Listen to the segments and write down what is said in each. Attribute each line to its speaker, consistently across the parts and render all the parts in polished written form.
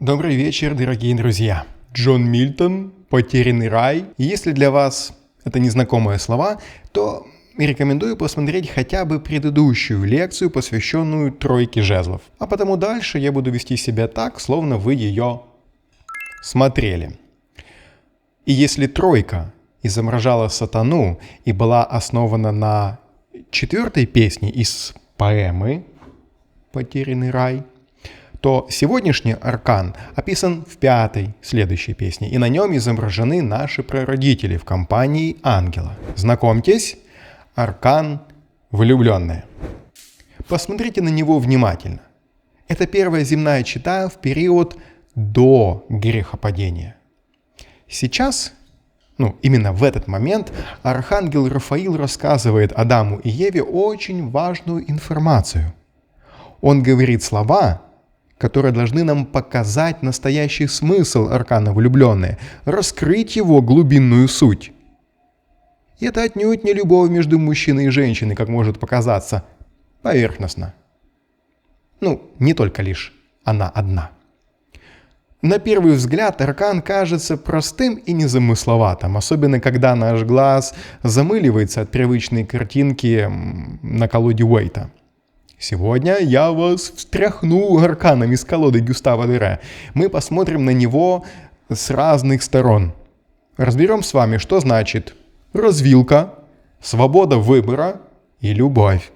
Speaker 1: Добрый вечер, дорогие друзья. Джон Мильтон, «Потерянный рай». И если для вас это незнакомые слова, то рекомендую посмотреть хотя бы предыдущую лекцию, посвященную тройке жезлов. А потому дальше я буду вести себя так, словно вы ее смотрели. И если тройка изображала сатану и была основана на 4-й песне из поэмы «Потерянный рай», то сегодняшний аркан описан в 5-й следующей песне, и на нем изображены наши прародители в компании ангела. Знакомьтесь, аркан влюбленные. Посмотрите на него внимательно. Это первая земная чета в период до грехопадения. Сейчас, именно в этот момент, архангел Рафаил рассказывает Адаму и Еве очень важную информацию. Он говорит слова, которые должны нам показать настоящий смысл аркана влюбленные, раскрыть его глубинную суть. И это отнюдь не любовь между мужчиной и женщиной, как может показаться поверхностно. Не только лишь она одна. На первый взгляд аркан кажется простым и незамысловатым, особенно когда наш глаз замыливается от привычной картинки на колоде Уэйта. Сегодня я вас встряхну арканом из колоды Гюстава Дере. Мы посмотрим на него с разных сторон. Разберем с вами, что значит развилка, свобода выбора и любовь.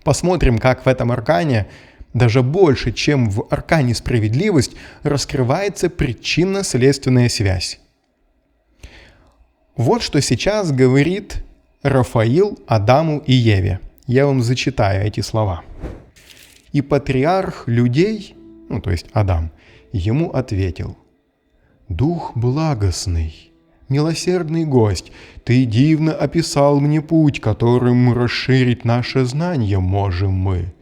Speaker 1: Посмотрим, как в этом аркане, даже больше, чем в аркане справедливость, раскрывается причинно-следственная связь. Вот что сейчас говорит Рафаил Адаму и Еве. Я вам зачитаю эти слова. «И патриарх людей, то есть Адам, ему ответил: «Дух благостный, милосердный гость, ты дивно описал мне путь, которым расширить наше знание можем мы.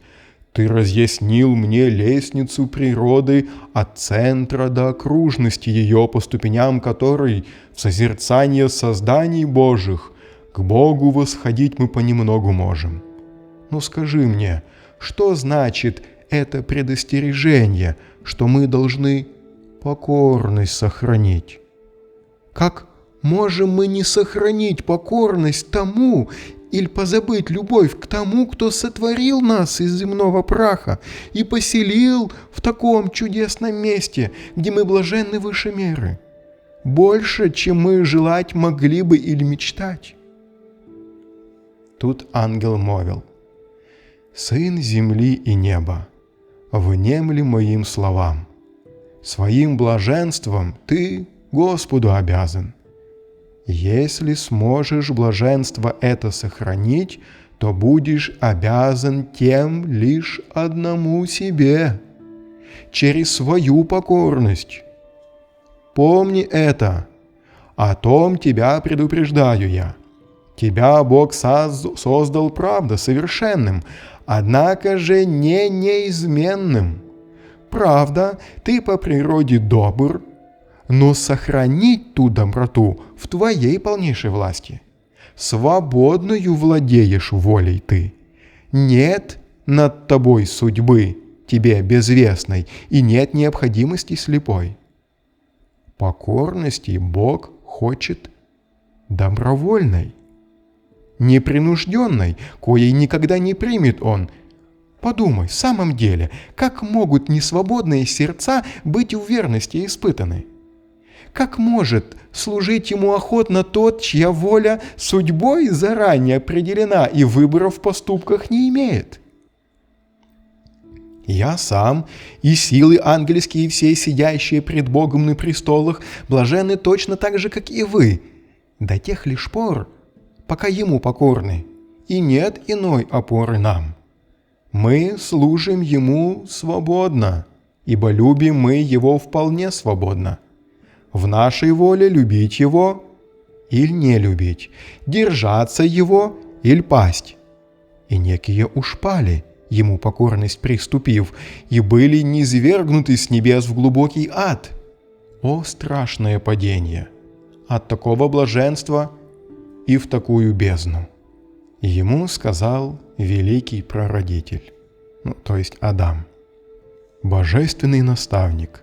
Speaker 1: Ты разъяснил мне лестницу природы от центра до окружности ее, по ступеням которой в созерцание созданий Божьих к Богу восходить мы понемногу можем. Но скажи мне, что значит это предостережение, что мы должны покорность сохранить? Как можем мы не сохранить покорность тому или позабыть любовь к тому, кто сотворил нас из земного праха и поселил в таком чудесном месте, где мы блаженны выше меры, больше, чем мы желать могли бы или мечтать?» Тут ангел молвил: «Сын земли и неба, внемли моим словам. Своим блаженством ты Господу обязан. Если сможешь блаженство это сохранить, то будешь обязан тем лишь одному себе, через свою покорность. Помни это, о том тебя предупреждаю я. Тебя Бог создал, правда, совершенным, однако же не неизменным. Правда, ты по природе добр, но сохранить ту доброту в твоей полнейшей власти. Свободною владеешь волей ты. Нет над тобой судьбы тебе безвестной, и нет необходимости слепой. Покорности Бог хочет добровольной, непринужденной, коей никогда не примет Он. Подумай, в самом деле, как могут несвободные сердца быть в верности испытаны? Как может служить Ему охотно тот, чья воля судьбой заранее определена и выбора в поступках не имеет? Я сам и силы ангельские, и все сидящие пред Богом на престолах, блаженны точно так же, как и вы, до тех лишь пор, пока Ему покорны, и нет иной опоры нам. Мы служим Ему свободно, ибо любим мы Его вполне свободно. В нашей воле любить Его или не любить, держаться Его или пасть. И некие уж пали, Ему покорность приступив, и были низвергнуты с небес в глубокий ад. О, страшное падение! От такого блаженства и в такую бездну. Ему сказал великий прародитель, то есть Адам: Божественный наставник,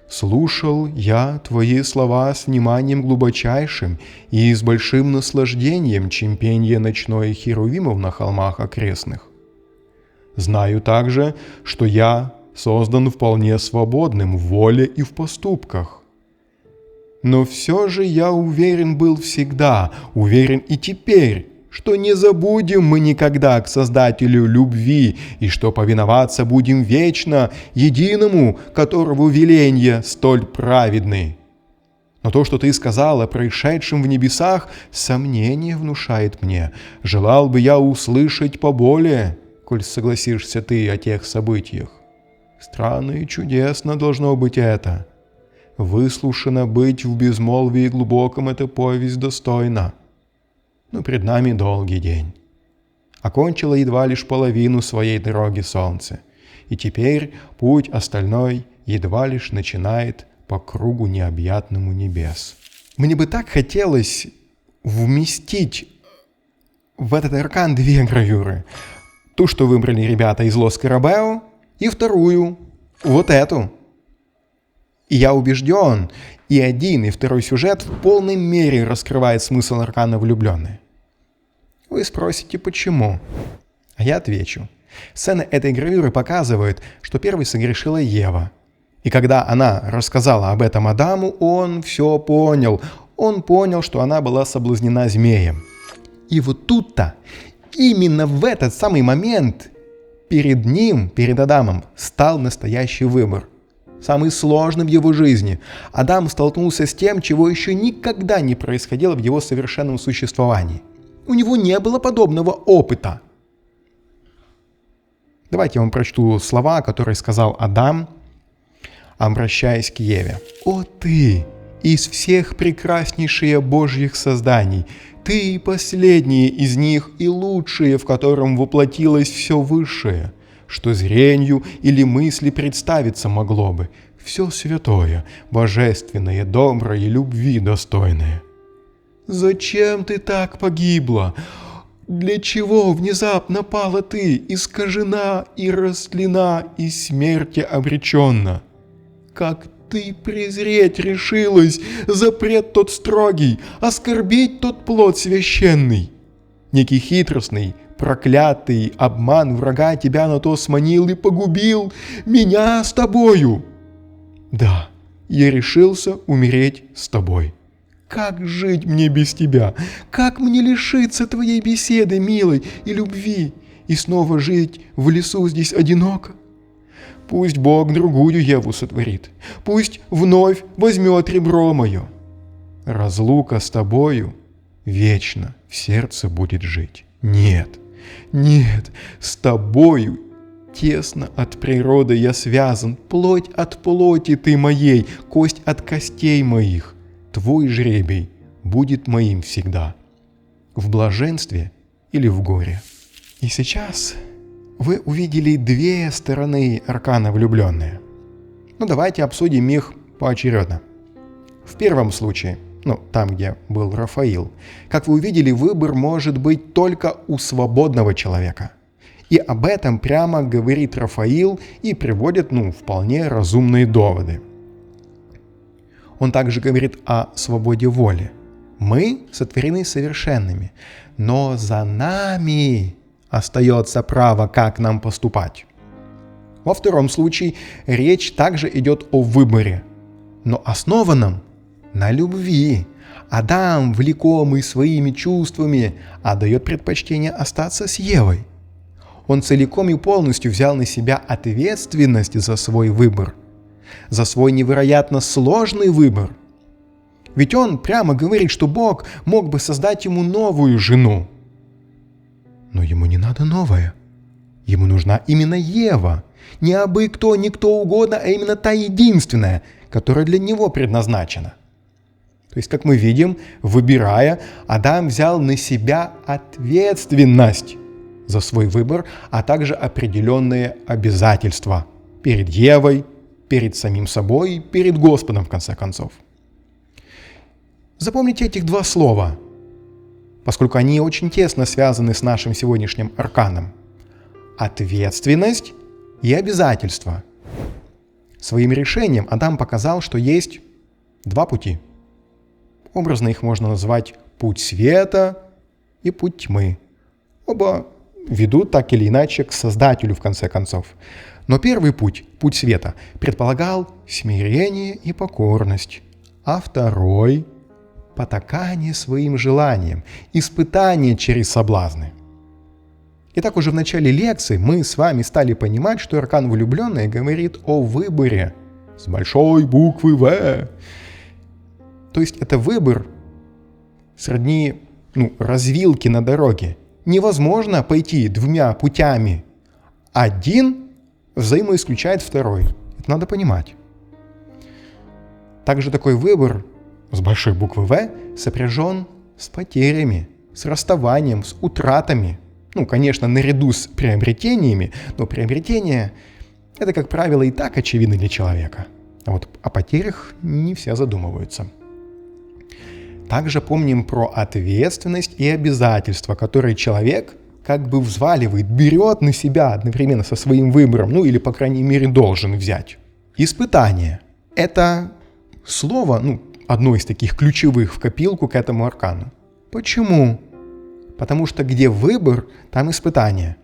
Speaker 1: слушал я твои слова с вниманием глубочайшим и с большим наслаждением, чем пенье ночное херувимов на холмах окрестных. Знаю также, что я создан вполне свободным в воле и в поступках. Но все же я уверен был всегда, уверен и теперь, что не забудем мы никогда к Создателю любви, и что повиноваться будем вечно единому, которого веленья столь праведны. Но то, что ты сказал о происшедшем в небесах, сомнение внушает мне. Желал бы я услышать поболее, коль согласишься ты о тех событиях. Странно и чудесно должно быть это. Выслушано быть в безмолвии глубоком эта повесть достойна. Но пред нами долгий день. Окончило едва лишь половину своей дороги солнце, и теперь путь остальной едва лишь начинает по кругу необъятному небес. Мне бы так хотелось вместить в этот аркан две гравюры. Ту, что выбрали ребята из Лос Карабео, и вторую, вот эту. И я убежден, и один, и второй сюжет в полной мере раскрывает смысл аркана «Влюбленные». Вы спросите, почему? А я отвечу. Сцена этой гравюры показывает, что первой согрешила Ева. И когда она рассказала об этом Адаму, он все понял. Он понял, что она была соблазнена змеем. И вот тут-то, именно в этот самый момент, перед ним, перед Адамом, стал настоящий выбор. Самый сложный в его жизни. Адам столкнулся с тем, чего еще никогда не происходило в его совершенном существовании. У него не было подобного опыта. Давайте я вам прочту слова, которые сказал Адам, обращаясь к Еве. «О ты, из всех прекраснейшие Божьих созданий, ты последнее из них и лучшее, в котором воплотилось все высшее, что зрению или мысли представиться могло бы, все святое, божественное, доброе, любви достойное. Зачем ты так погибла? Для чего внезапно пала ты, искажена и растлена, и смерти обреченна? Как ты презреть решилась запрет тот строгий, оскорбить тот плод священный? Некий хитростный, проклятый обман врага тебя на то сманил и погубил меня с тобою. Да, я решился умереть с тобой. Как жить мне без тебя? Как мне лишиться твоей беседы, милой, и любви, и снова жить в лесу здесь одиноко? Пусть Бог другую Еву сотворит, пусть вновь возьмет ребро мое. Разлука с тобою вечно в сердце будет жить. Нет, нет, с тобою тесно от природы я связан, плоть от плоти ты моей, кость от костей моих. Твой жребий будет моим всегда, в блаженстве или в горе». И сейчас вы увидели две стороны аркана «Влюбленные». Ну, давайте обсудим их поочередно. В первом случае, там, где был Рафаил, как вы увидели, выбор может быть только у свободного человека. И об этом прямо говорит Рафаил и приводит, вполне разумные доводы. Он также говорит о свободе воли. Мы сотворены совершенными, но за нами остается право, как нам поступать. Во втором случае речь также идет о выборе, но основанном на любви. Адам, влекомый своими чувствами, отдает предпочтение остаться с Евой. Он целиком и полностью взял на себя ответственность за свой выбор, за свой невероятно сложный выбор. Ведь он прямо говорит, что Бог мог бы создать ему новую жену. Но ему не надо новая. Ему нужна именно Ева. Не абы кто, не кто угодно, а именно та единственная, которая для него предназначена. То есть, как мы видим, выбирая, Адам взял на себя ответственность за свой выбор, а также определенные обязательства перед Евой, перед самим собой, перед Господом, в конце концов. Запомните этих два слова, поскольку они очень тесно связаны с нашим сегодняшним арканом. Ответственность и обязательство. Своим решением Адам показал, что есть два пути. Образно их можно назвать путь света и путь тьмы. Оба ведут так или иначе к Создателю в конце концов. Но первый путь, путь света, предполагал смирение и покорность, а второй – потакание своим желаниям, испытание через соблазны. Итак, уже в начале лекции мы с вами стали понимать, что аркан влюбленной говорит о выборе с большой буквы «В». То есть это выбор сродни развилки на дороге. Невозможно пойти двумя путями. Один взаимоисключает второй. Это надо понимать. Также такой выбор с большой буквы «В» сопряжен с потерями, с расставанием, с утратами. Конечно, наряду с приобретениями, но приобретение – это, как правило, и так очевидно для человека. А вот о потерях не все задумываются. Также помним про ответственность и обязательства, которые человек как бы взваливает, берет на себя одновременно со своим выбором, или, по крайней мере, должен взять. Испытание – это слово, одно из таких ключевых в копилку к этому аркану. Почему? Потому что где выбор, там испытание.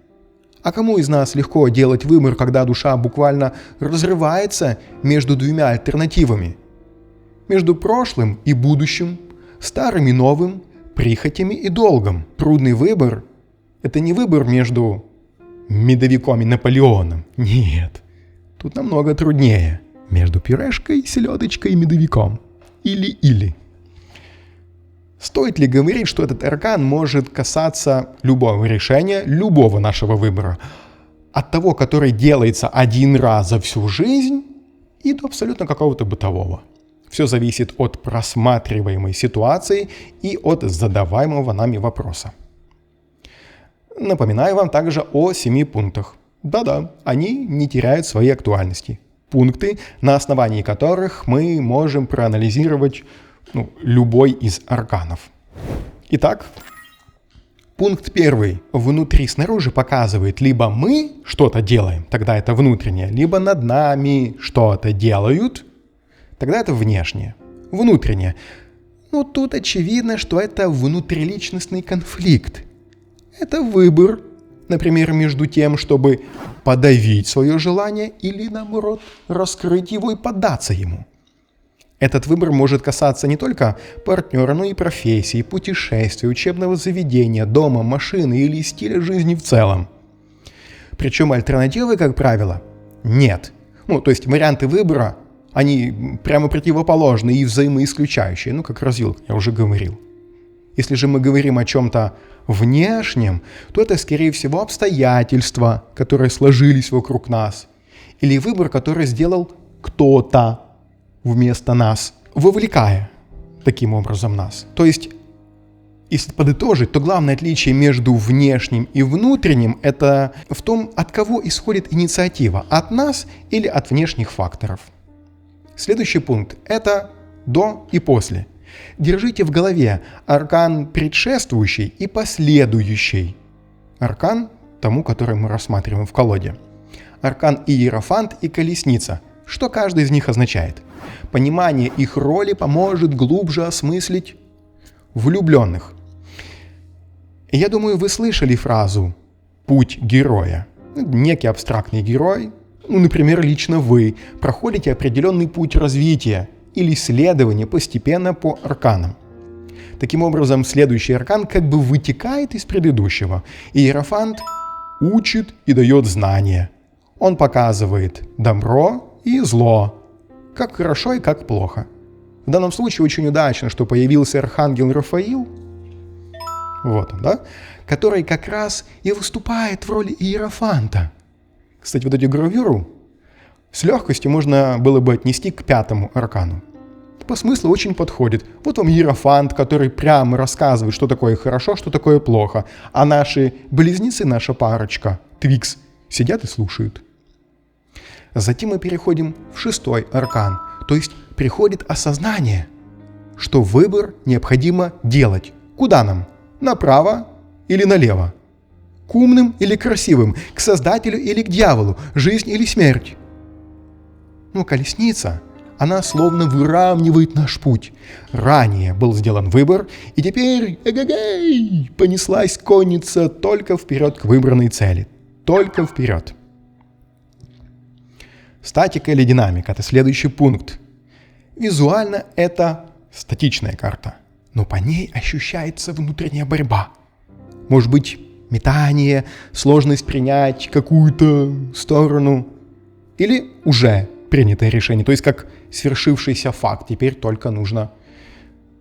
Speaker 1: А кому из нас легко делать выбор, когда душа буквально разрывается между двумя альтернативами? Между прошлым и будущим, старым и новым, прихотями и долгом. Трудный выбор – это не выбор между медовиком и Наполеоном. Нет, тут намного труднее. Между пюрешкой, селедочкой и медовиком. Или-или. Стоит ли говорить, что этот аркан может касаться любого решения, любого нашего выбора? От того, который делается один раз за всю жизнь, и до абсолютно какого-то бытового. Все зависит от просматриваемой ситуации и от задаваемого нами вопроса. Напоминаю вам также о 7 пунктах. Да-да, они не теряют своей актуальности. Пункты, на основании которых мы можем проанализировать любой из арканов. Итак, пункт 1. Внутри-снаружи показывает, либо мы что-то делаем, тогда это внутреннее, либо над нами что-то делают, тогда это внешнее. Внутреннее. Тут очевидно, что это внутриличностный конфликт. Это выбор, например, между тем, чтобы подавить свое желание или, наоборот, раскрыть его и поддаться ему. Этот выбор может касаться не только партнера, но и профессии, путешествий, учебного заведения, дома, машины или стиля жизни в целом. Причем альтернативы, как правило, нет. То есть варианты выбора, они прямо противоположны и взаимоисключающие, как развилка, я уже говорил. Если же мы говорим о чем-то внешнем, то это, скорее всего, обстоятельства, которые сложились вокруг нас, или выбор, который сделал кто-то вместо нас, вовлекая таким образом нас. То есть, если подытожить, то главное отличие между внешним и внутренним – это в том, от кого исходит инициатива – от нас или от внешних факторов. Следующий пункт – это до и после. Держите в голове аркан предшествующий и последующий. Аркан тому, который мы рассматриваем в колоде. Аркан Иерофант и Колесница. Что каждый из них означает? Понимание их роли поможет глубже осмыслить влюбленных. Я думаю, вы слышали фразу «путь героя». Некий абстрактный герой, например, лично вы, проходите определенный путь развития или исследования постепенно по арканам. Таким образом, следующий аркан как бы вытекает из предыдущего. Иерофант учит и дает знания. Он показывает добро и зло, как хорошо и как плохо. В данном случае очень удачно, что появился архангел Рафаил, вот он, да, который как раз и выступает в роли Иерофанта. Кстати, вот эту гравюру с легкостью можно было бы отнести к 5-му аркану. По смыслу очень подходит. Вот вам Иерофант, который прямо рассказывает, что такое хорошо, что такое плохо. А наши близнецы, наша парочка, Твикс, сидят и слушают. Затем мы переходим в 6-й аркан, то есть приходит осознание, что выбор необходимо делать. Куда нам? Направо или налево? К умным или красивым? К Создателю или к дьяволу? Жизнь или смерть? колесница, она словно выравнивает наш путь. Ранее был сделан выбор, и теперь, понеслась конница только вперед к выбранной цели. Только вперед. Статика или динамика – это следующий пункт. Визуально это статичная карта, но по ней ощущается внутренняя борьба. Может быть, метание, сложность принять какую-то сторону или уже принятое решение, то есть как свершившийся факт. Теперь только нужно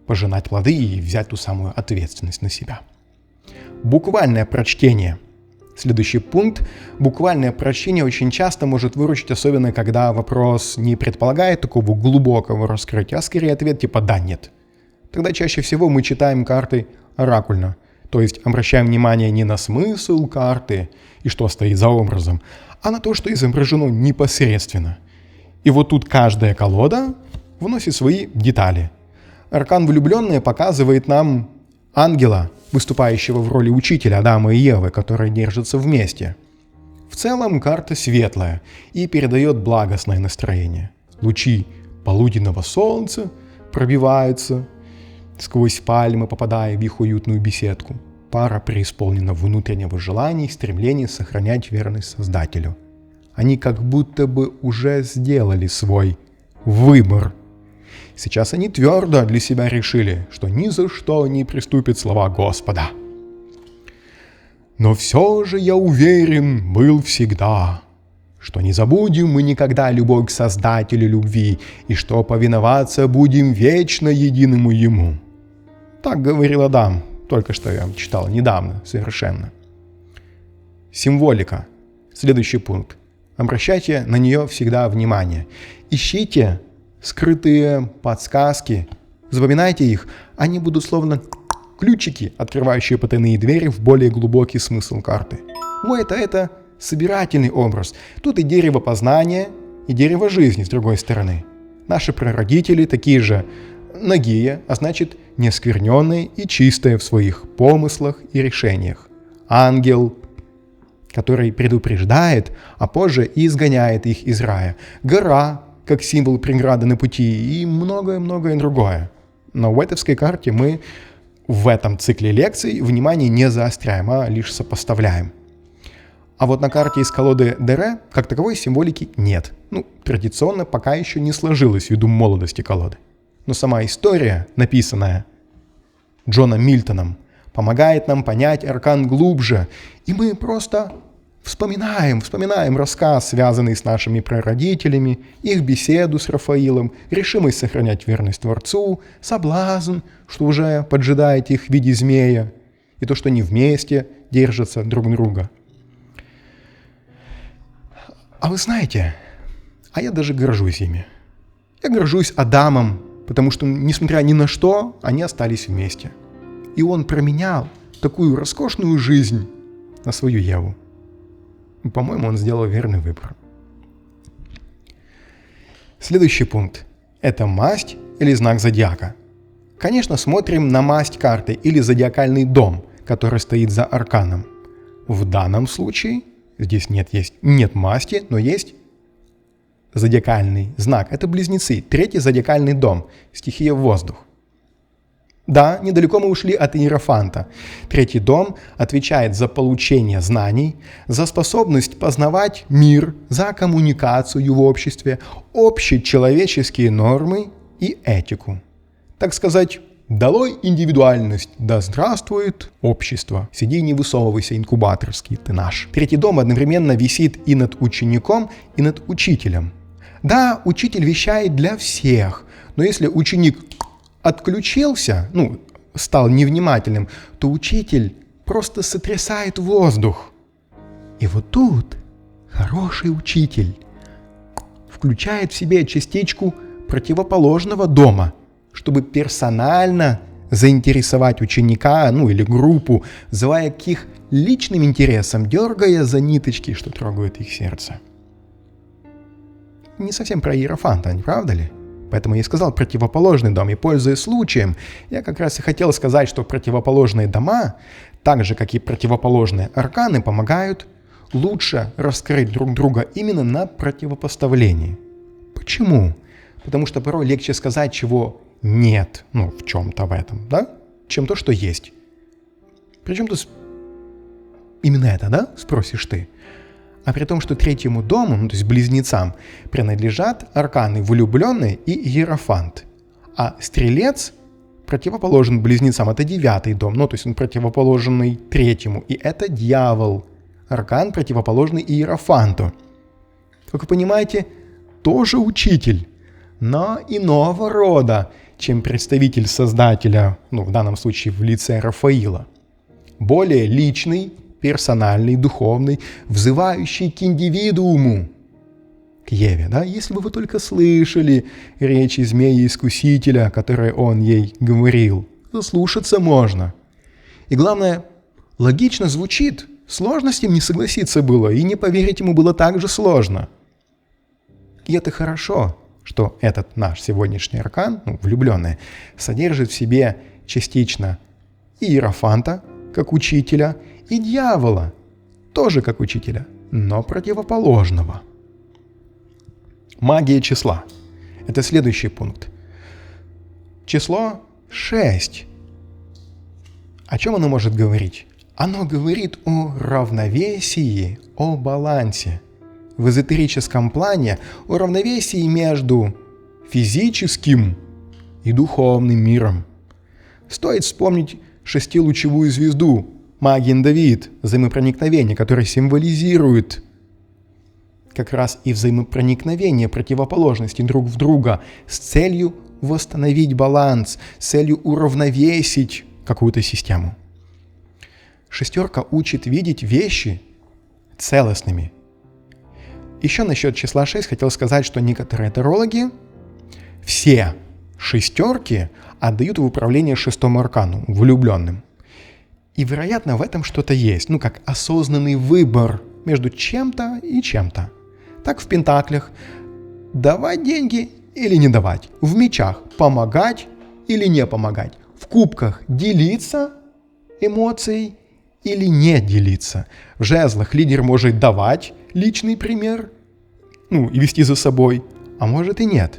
Speaker 1: пожинать плоды и взять ту самую ответственность на себя. Буквальное прочтение. Следующий пункт. Буквальное прочтение очень часто может выручить, особенно когда вопрос не предполагает такого глубокого раскрытия, а скорее ответ типа «да», «нет». Тогда чаще всего мы читаем карты оракульно, то есть обращаем внимание не на смысл карты и что стоит за образом, а на то, что изображено непосредственно. И вот тут каждая колода вносит свои детали. Аркан влюбленные показывает нам ангела, выступающего в роли учителя Адама и Евы, которые держатся вместе. В целом карта светлая и передает благостное настроение. Лучи полуденного солнца пробиваются сквозь пальмы, попадая в их уютную беседку. Пара преисполнена внутреннего желания и стремления сохранять верность Создателю. Они как будто бы уже сделали свой выбор. Сейчас они твердо для себя решили, что ни за что не приступят слова Господа. Но все же я уверен был всегда, что не забудем мы никогда любовь к Создателю любви и что повиноваться будем вечно единому Ему. Так говорил Адам, только что я читал недавно совершенно. Символика. Следующий пункт. Обращайте на нее всегда внимание. Ищите скрытые подсказки, запоминайте их, они будут словно ключики, открывающие потайные двери в более глубокий смысл карты. Это собирательный образ. Тут и дерево познания, и дерево жизни с другой стороны. Наши прародители такие же нагие, а значит неоскверненные и чистые в своих помыслах и решениях. Ангел, который предупреждает, а позже и изгоняет их из рая. Гора, как символ преграды на пути, и многое-многое другое. Но в этовской карте мы в этом цикле лекций внимание не заостряем, а лишь сопоставляем. А вот на карте из колоды Дере как таковой символики нет. Традиционно пока еще не сложилось ввиду молодости колоды. Но сама история, написанная Джоном Мильтоном, помогает нам понять аркан глубже, и мы просто вспоминаем рассказ, связанный с нашими прародителями, их беседу с Рафаилом, решимость сохранять верность Творцу, соблазн, что уже поджидает их в виде змея, и то, что они вместе держатся друг друга. А вы знаете, я даже горжусь ими. Я горжусь Адамом, потому что, несмотря ни на что, они остались вместе. И он променял такую роскошную жизнь на свою Еву. По-моему, он сделал верный выбор. Следующий пункт. Это масть или знак зодиака. Конечно, смотрим на масть карты или зодиакальный дом, который стоит за арканом. В данном случае здесь нет масти, но есть зодиакальный знак. Это близнецы. Третий зодиакальный дом. Стихия воздух. Да, недалеко мы ушли от Иерофанта. Третий дом отвечает за получение знаний, за способность познавать мир, за коммуникацию в обществе, общечеловеческие нормы и этику. Так сказать, долой индивидуальность, да здравствует общество. Сиди и не высовывайся, инкубаторский ты наш. Третий дом одновременно висит и над учеником, и над учителем. Да, учитель вещает для всех, но если ученик отключился, стал невнимательным, то учитель просто сотрясает воздух. И вот тут хороший учитель включает в себе частичку противоположного дома, чтобы персонально заинтересовать ученика, или группу, взывая к их личным интересам, дергая за ниточки, что трогают их сердце. Не совсем про Иерофанта, не правда ли? Поэтому я и сказал противоположный дом. И пользуясь случаем, я как раз и хотел сказать, что противоположные дома, так же, как и противоположные арканы, помогают лучше раскрыть друг друга именно на противопоставлении. Почему? Потому что порой легче сказать, чего нет, в чем-то в этом, да, чем то, что есть. Причем тут именно это, да, спросишь ты? А при том, что третьему дому, то есть близнецам, принадлежат арканы влюбленный и иерофант. А стрелец противоположен близнецам, это 9-й дом, то есть он противоположный третьему. И это дьявол, аркан противоположный иерофанту. Как вы понимаете, тоже учитель, но иного рода, чем представитель Создателя, в данном случае в лице Рафаила. Более личный, персональный, духовный, взывающий к индивидууму, к Еве, да? Если бы вы только слышали речи змея-искусителя, которые он ей говорил, заслушаться можно. И главное, логично звучит, сложно с ним не согласиться было, и не поверить ему было так же сложно. И это хорошо, что этот наш сегодняшний аркан, влюбленный, содержит в себе частично иерофанта, как учителя, и дьявола, тоже как учителя, но противоположного. Магия числа. Это следующий пункт. Число 6. О чем оно может говорить? Оно говорит о равновесии, о балансе. В эзотерическом плане о равновесии между физическим и духовным миром. Стоит вспомнить шестилучевую звезду Маген-Давид, взаимопроникновение, которое символизирует как раз и взаимопроникновение противоположностей друг в друга с целью восстановить баланс, с целью уравновесить какую-то систему. Шестерка учит видеть вещи целостными. Еще насчет числа 6 хотел сказать, что некоторые тарологи все шестерки отдают в управление шестому аркану, влюбленным. И, вероятно, в этом что-то есть, как осознанный выбор между чем-то и чем-то. Так в пентаклях давать деньги или не давать, в мечах помогать или не помогать, в кубках делиться эмоцией или не делиться. В жезлах лидер может давать личный пример, и вести за собой, а может и нет.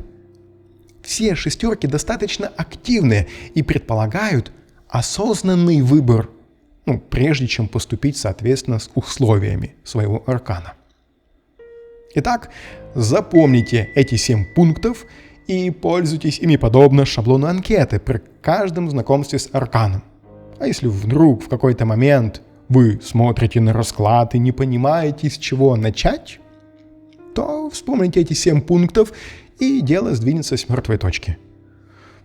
Speaker 1: Все шестерки достаточно активны и предполагают осознанный выбор, прежде чем поступить соответственно с условиями своего аркана. Итак, запомните эти 7 пунктов и пользуйтесь ими подобно шаблону анкеты при каждом знакомстве с арканом. А если вдруг в какой-то момент вы смотрите на расклад и не понимаете, с чего начать, то вспомните эти 7 пунктов, и дело сдвинется с мертвой точки.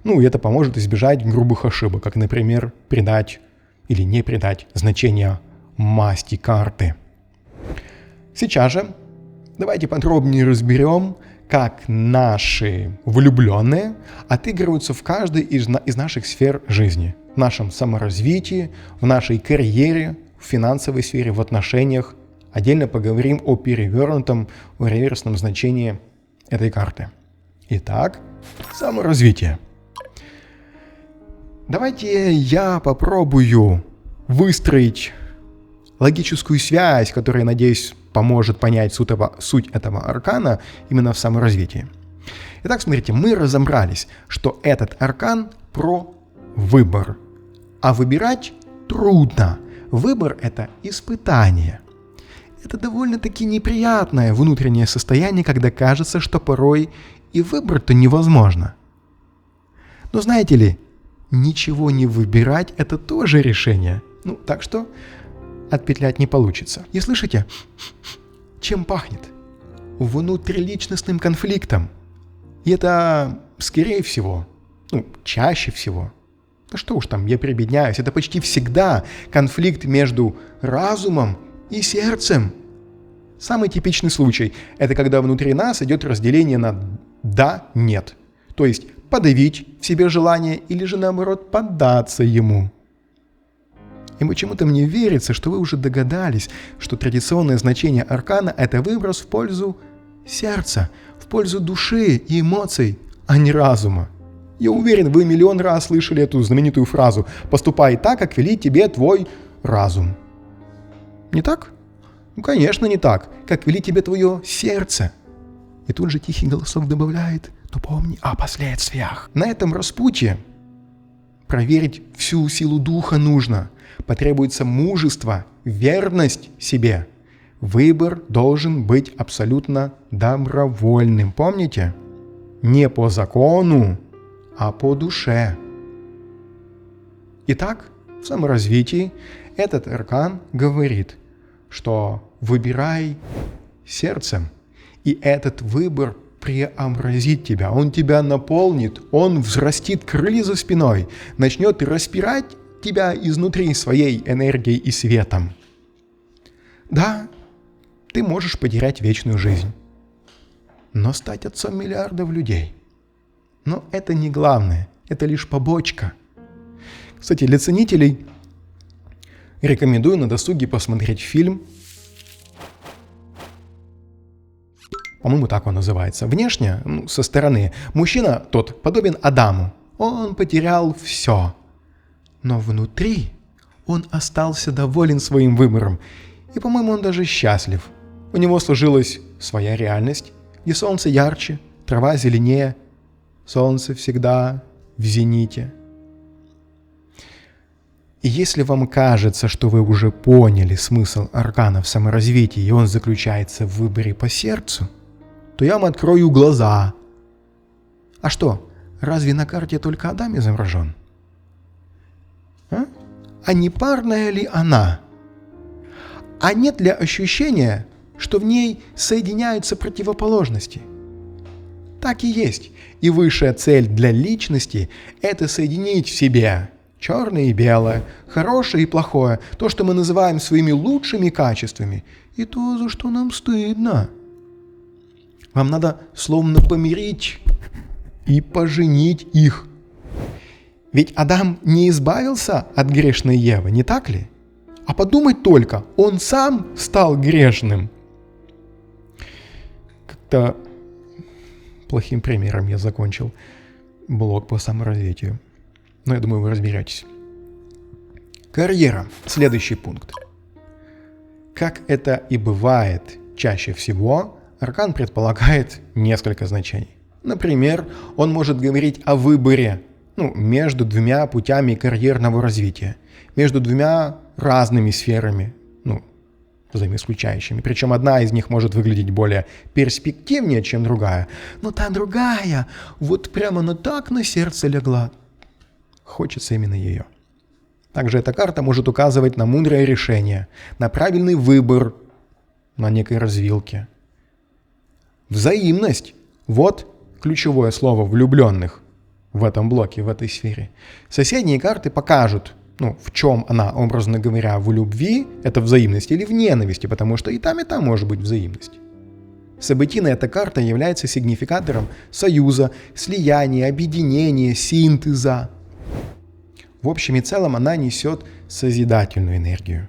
Speaker 1: И это поможет избежать грубых ошибок, как, например, придать или не придать значение масти карты. Сейчас же давайте подробнее разберем, как наши влюбленные отыгрываются в каждой из наших сфер жизни. В нашем саморазвитии, в нашей карьере, в финансовой сфере, в отношениях. Отдельно поговорим о перевернутом, о реверсном значении этой карты. Итак, саморазвитие. Давайте я попробую выстроить логическую связь, которая, надеюсь, поможет понять суть этого аркана именно в саморазвитии. Итак, смотрите, мы разобрались, что этот аркан про выбор. А выбирать трудно. Выбор – это испытание. Это довольно-таки неприятное внутреннее состояние, когда кажется, что порой и выбрать-то невозможно. Но знаете ли, ничего не выбирать – это тоже решение. Так что отпетлять не получится. И слышите, чем пахнет? Внутриличностным конфликтом. И это, скорее всего, чаще всего, что уж там, я прибедняюсь, это почти всегда конфликт между разумом и сердцем. Самый типичный случай – это когда внутри нас идет разделение на «да», «нет». То есть подавить в себе желание или же наоборот поддаться ему. И почему-то мне верится, что вы уже догадались, что традиционное значение аркана – это выброс в пользу сердца, в пользу души и эмоций, а не разума. Я уверен, вы миллион раз слышали эту знаменитую фразу «поступай так, как велит тебе твой разум». Не так? Конечно, не так, как велит тебе твое сердце. И тут же тихий голосок добавляет: но помни о последствиях. На этом распутье проверить всю силу духа нужно. Потребуется мужество, верность себе. Выбор должен быть абсолютно добровольным. Помните? Не по закону, а по душе. Итак, в саморазвитии этот аркан говорит, что выбирай сердцем, и этот выбор преобразит тебя, он тебя наполнит, он взрастит крылья за спиной, начнет распирать тебя изнутри своей энергией и светом. Да, ты можешь потерять вечную жизнь, но стать отцом миллиардов людей. Но это не главное, это лишь побочка. Кстати, для ценителей рекомендую на досуге посмотреть фильм, по-моему, так он называется. Внешне, со стороны, мужчина тот подобен Адаму. Он потерял все. Но внутри он остался доволен своим выбором. И, по-моему, он даже счастлив. У него сложилась своя реальность, где солнце ярче, трава зеленее, солнце всегда в зените. И если вам кажется, что вы уже поняли смысл аркана в саморазвитии, и он заключается в выборе по сердцу, то я вам открою глаза. А что, разве на карте только Адам изображен? А не парная ли она? А нет ли ощущения, что в ней соединяются противоположности? Так и есть. И высшая цель для личности – это соединить в себе черное и белое, хорошее и плохое, то, что мы называем своими лучшими качествами, и то, за что нам стыдно. Вам надо словно помирить и поженить их. Ведь Адам не избавился от грешной Евы, не так ли? А подумать только, он сам стал грешным. Как-то плохим примером я закончил блог по саморазвитию. Но я думаю, вы разберетесь. Карьера. Следующий пункт. Как это и бывает чаще всего, аркан предполагает несколько значений. Например, он может говорить о выборе между двумя путями карьерного развития, между двумя разными сферами, взаимоисключающими. Причем одна из них может выглядеть более перспективнее, чем другая, но та другая вот прямо так на сердце легла. Хочется именно ее. Также эта карта может указывать на мудрое решение, на правильный выбор на некой развилке. Взаимность. Вот ключевое слово влюбленных в этом блоке, в этой сфере. Соседние карты покажут, в чем она, образно говоря, в любви, это взаимность, или в ненависти, потому что и там может быть взаимность. Событийная эта карта является сигнификатором союза, слияния, объединения, синтеза. В общем и целом она несет созидательную энергию.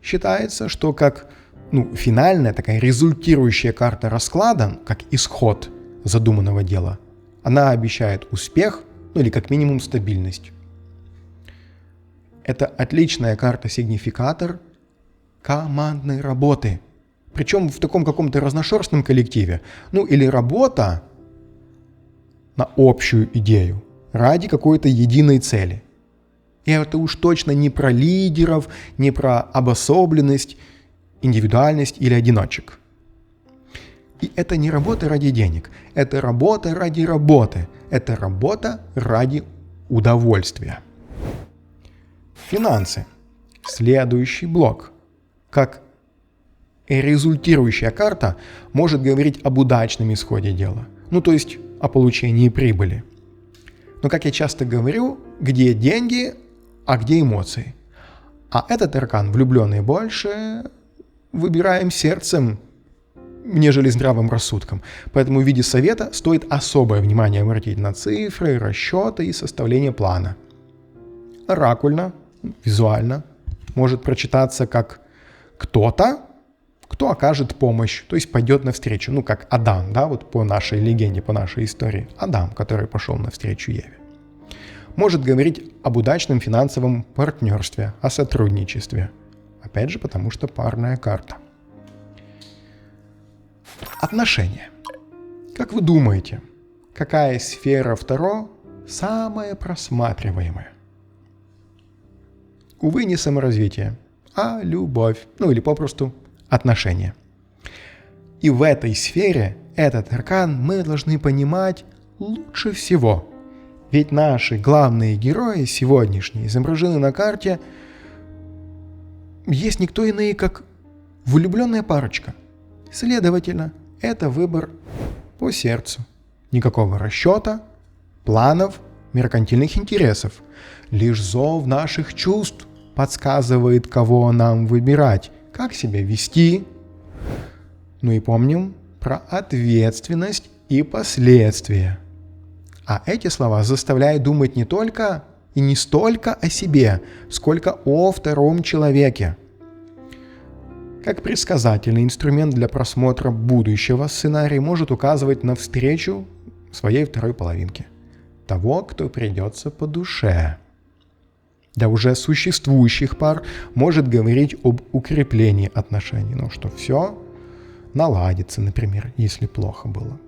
Speaker 1: Считается, что как финальная такая результирующая карта расклада, как исход задуманного дела, она обещает успех, или как минимум стабильность. Это отличная карта-сигнификатор командной работы. Причем в таком каком-то разношерстном коллективе. Или работа на общую идею ради какой-то единой цели. И это уж точно не про лидеров, не про обособленность, индивидуальность или одиночек. И это не работа ради денег, это работа ради работы, это работа ради удовольствия. Финансы. Следующий блок. Как результирующая карта может говорить об удачном исходе дела, то есть о получении прибыли. Но, как я часто говорю, где деньги, а где эмоции. А этот аркан, влюбленные, больше выбираем сердцем, нежели здравым рассудком. Поэтому в виде совета стоит особое внимание обратить на цифры, расчеты и составление плана. Оракульно, визуально, может прочитаться как кто-то, кто окажет помощь, то есть пойдет навстречу, как Адам, по нашей легенде, по нашей истории. Адам, который пошел навстречу Еве. Может говорить об удачном финансовом партнерстве, о сотрудничестве. Опять же, потому что парная карта. Отношения. Как вы думаете, какая сфера Таро самая просматриваемая? Увы, не саморазвитие, а любовь, или попросту отношения. И в этой сфере этот аркан мы должны понимать лучше всего. Ведь наши главные герои сегодняшние изображены на карте есть никто иные, как влюбленная парочка. Следовательно, это выбор по сердцу. Никакого расчета, планов, меркантильных интересов. Лишь зов наших чувств подсказывает, кого нам выбирать, как себя вести. И помним про ответственность и последствия. А эти слова заставляют думать не только и не столько о себе, сколько о втором человеке. Как предсказательный инструмент для просмотра будущего сценарий может указывать на встречу своей второй половинки. Того, кто придется по душе. Для уже существующих пар может говорить об укреплении отношений. Что все наладится, например, если плохо было.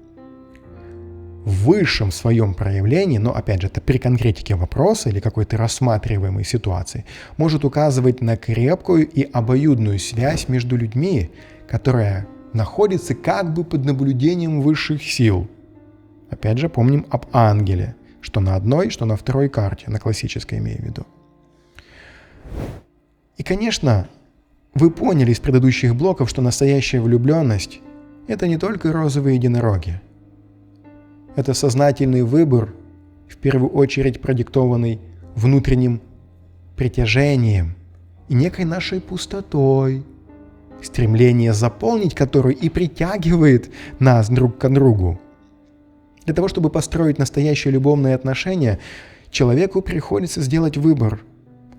Speaker 1: В высшем своем проявлении, но опять же это при конкретике вопроса или какой-то рассматриваемой ситуации, может указывать на крепкую и обоюдную связь между людьми, которая находится как бы под наблюдением высших сил. Опять же помним об ангеле, что на одной, что на второй карте, на классической имею в виду. И, конечно, вы поняли из предыдущих блоков, что настоящая влюбленность – это не только розовые единороги. Это сознательный выбор, в первую очередь продиктованный внутренним притяжением и некой нашей пустотой, стремление заполнить которую и притягивает нас друг к другу. Для того, чтобы построить настоящие любовные отношения, человеку приходится сделать выбор.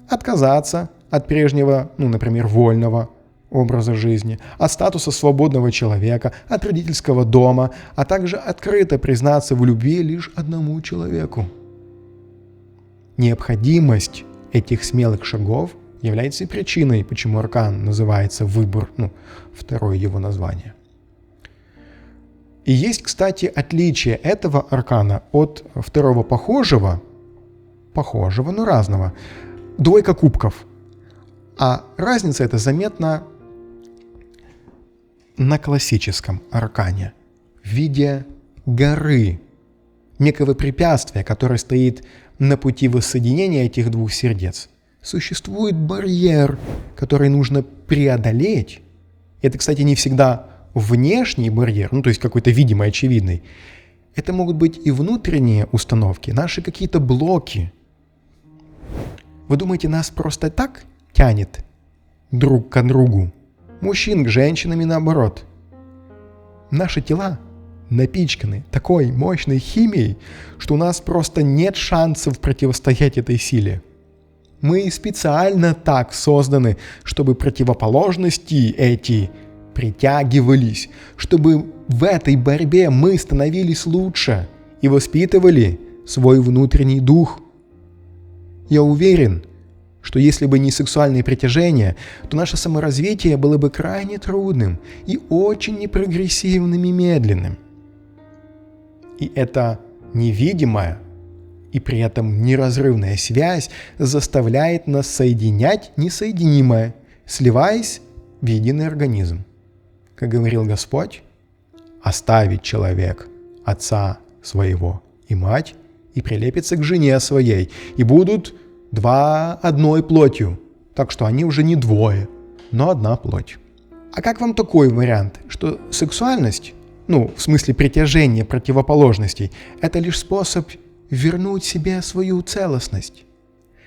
Speaker 1: Отказаться от прежнего, например, вольного образа жизни, от статуса свободного человека, от родительского дома, а также открыто признаться в любви лишь одному человеку. Необходимость этих смелых шагов является и причиной, почему аркан называется «Выбор», второе его название. И есть, кстати, отличие этого аркана от второго похожего, но разного, двойка кубков. А разница эта заметна на классическом аркане в виде горы, некого препятствия, которое стоит на пути воссоединения этих двух сердец. Существует барьер, который нужно преодолеть. Это, кстати, не всегда внешний барьер, то есть какой-то видимый, очевидный. Это могут быть и внутренние установки, наши какие-то блоки. Вы думаете, нас просто так тянет друг к другу? Мужчин к женщинам и наоборот. Наши тела напичканы такой мощной химией, что у нас просто нет шансов противостоять этой силе. Мы специально так созданы, чтобы противоположности эти притягивались, чтобы в этой борьбе мы становились лучше и воспитывали свой внутренний дух. Я уверен, что если бы не сексуальное притяжение, то наше саморазвитие было бы крайне трудным и очень непрогрессивным и медленным. И эта невидимая и при этом неразрывная связь заставляет нас соединять несоединимое, сливаясь в единый организм. Как говорил Господь, оставит человек отца своего и мать и прилепится к жене своей, и будут два одной плотью, так что они уже не двое, но одна плоть. А как вам такой вариант, что сексуальность, в смысле притяжения противоположностей, это лишь способ вернуть себе свою целостность?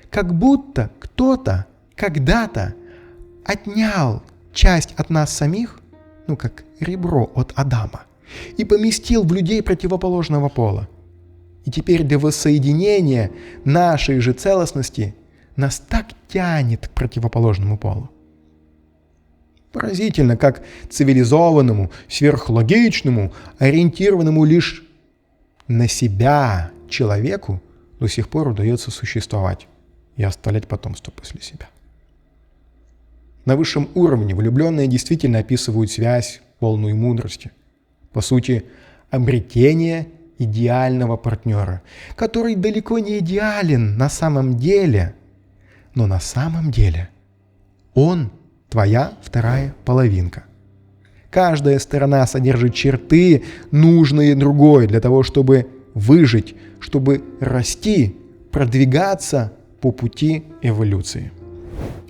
Speaker 1: Как будто кто-то когда-то отнял часть от нас самих, как ребро от Адама, и поместил в людей противоположного пола. И теперь для воссоединения нашей же целостности нас так тянет к противоположному полу. Поразительно, как цивилизованному, сверхлогичному, ориентированному лишь на себя человеку до сих пор удается существовать и оставлять потомство после себя. На высшем уровне влюбленные действительно описывают связь, полную мудрости. По сути, обретение идеального партнера, который далеко не идеален на самом деле, но на самом деле он твоя вторая половинка. Каждая сторона содержит черты, нужные другой, для того, чтобы выжить, чтобы расти, продвигаться по пути эволюции.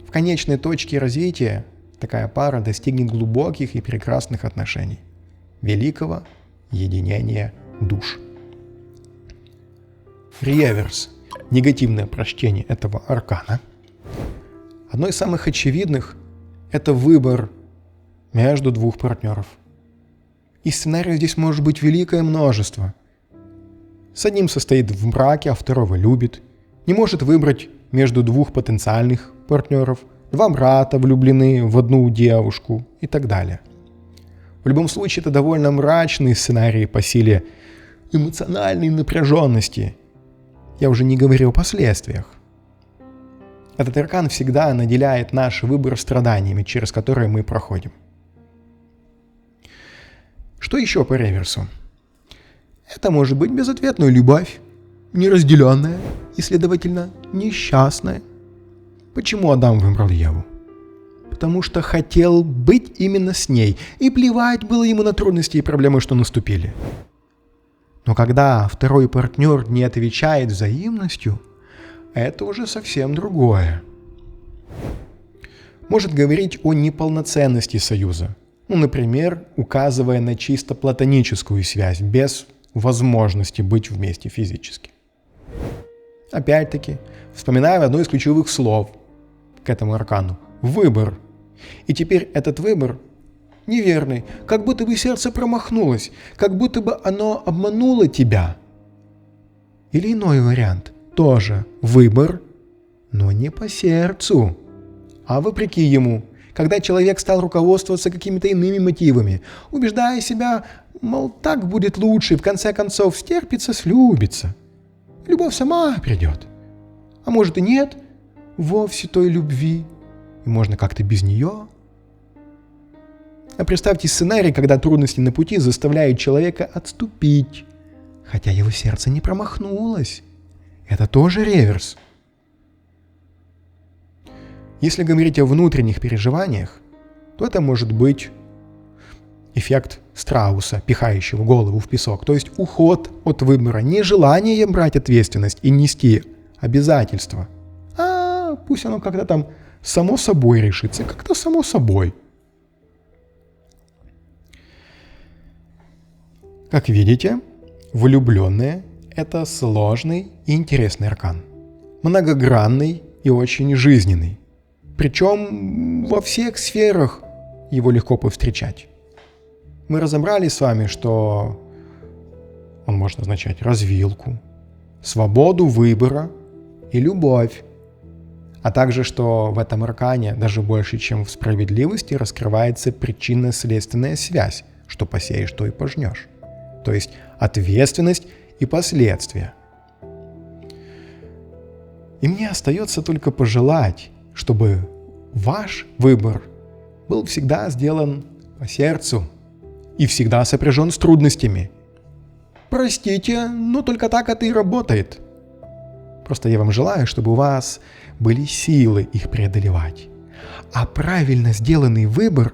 Speaker 1: В конечной точке развития такая пара достигнет глубоких и прекрасных отношений, великого единения душ. Реверс, негативное прочтение этого аркана. Одно из самых очевидных – это выбор между двух партнеров. И сценариев здесь может быть великое множество. С одним состоит в браке, а второго любит. Не может выбрать между двух потенциальных партнеров. Два брата влюблены в одну девушку и так далее. В любом случае, это довольно мрачные сценарии по силе эмоциональной напряженности. Я уже не говорю о последствиях. Этот аркан всегда наделяет наш выбор страданиями, через которые мы проходим. Что еще по реверсу? Это может быть безответная любовь, неразделенная и, следовательно, несчастная. Почему Адам выбрал Еву? Потому что хотел быть именно с ней, и плевать было ему на трудности и проблемы, что наступили. Но когда второй партнер не отвечает взаимностью, это уже совсем другое. Может говорить о неполноценности союза. Например, указывая на чисто платоническую связь, без возможности быть вместе физически. Опять-таки, вспоминаем одно из ключевых слов к этому аркану – выбор. И теперь этот выбор неверный, как будто бы сердце промахнулось, как будто бы оно обмануло тебя. Или иной вариант – тоже выбор, но не по сердцу, а вопреки ему. Когда человек стал руководствоваться какими-то иными мотивами, убеждая себя, мол, так будет лучше, и в конце концов стерпится, слюбится. Любовь сама придет. А может и нет вовсе той любви, и можно как-то без нее. А представьте сценарий, когда трудности на пути заставляют человека отступить, хотя его сердце не промахнулось. Это тоже реверс. Если говорить о внутренних переживаниях, то это может быть эффект страуса, пихающего голову в песок, то есть уход от выбора, нежелание брать ответственность и нести обязательства. Пусть оно как-то там само собой решится, как-то само собой. Как видите, влюбленные – это сложный и интересный аркан, многогранный и очень жизненный. Причем во всех сферах его легко повстречать. Мы разобрали с вами, что он может означать развилку, свободу выбора и любовь, а также, что в этом аркане даже больше, чем в справедливости, раскрывается причинно-следственная связь, что посеешь, то и пожнешь. То есть ответственность и последствия. И мне остается только пожелать, чтобы ваш выбор был всегда сделан по сердцу и всегда сопряжен с трудностями. Простите, но только так это и работает. Просто я вам желаю, чтобы у вас были силы их преодолевать. А правильно сделанный выбор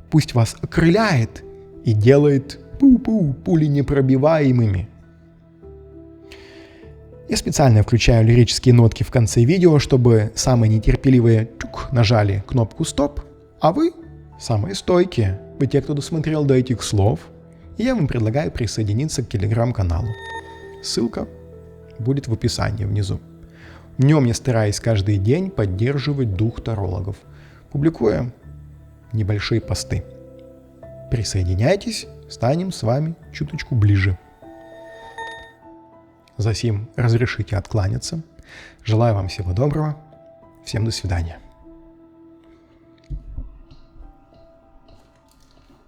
Speaker 1: пусть вас окрыляет и делает пуленепробиваемыми. Я специально включаю лирические нотки в конце видео, чтобы самые нетерпеливые нажали кнопку «Стоп», а вы самые стойкие. Вы те, кто досмотрел до этих слов, и я вам предлагаю присоединиться к телеграм-каналу. Ссылка будет в описании внизу. В нем я стараюсь каждый день поддерживать дух тарологов, публикуя небольшие посты. Присоединяйтесь, станем с вами чуточку ближе. Засим разрешите откланяться. Желаю вам всего доброго. Всем до свидания.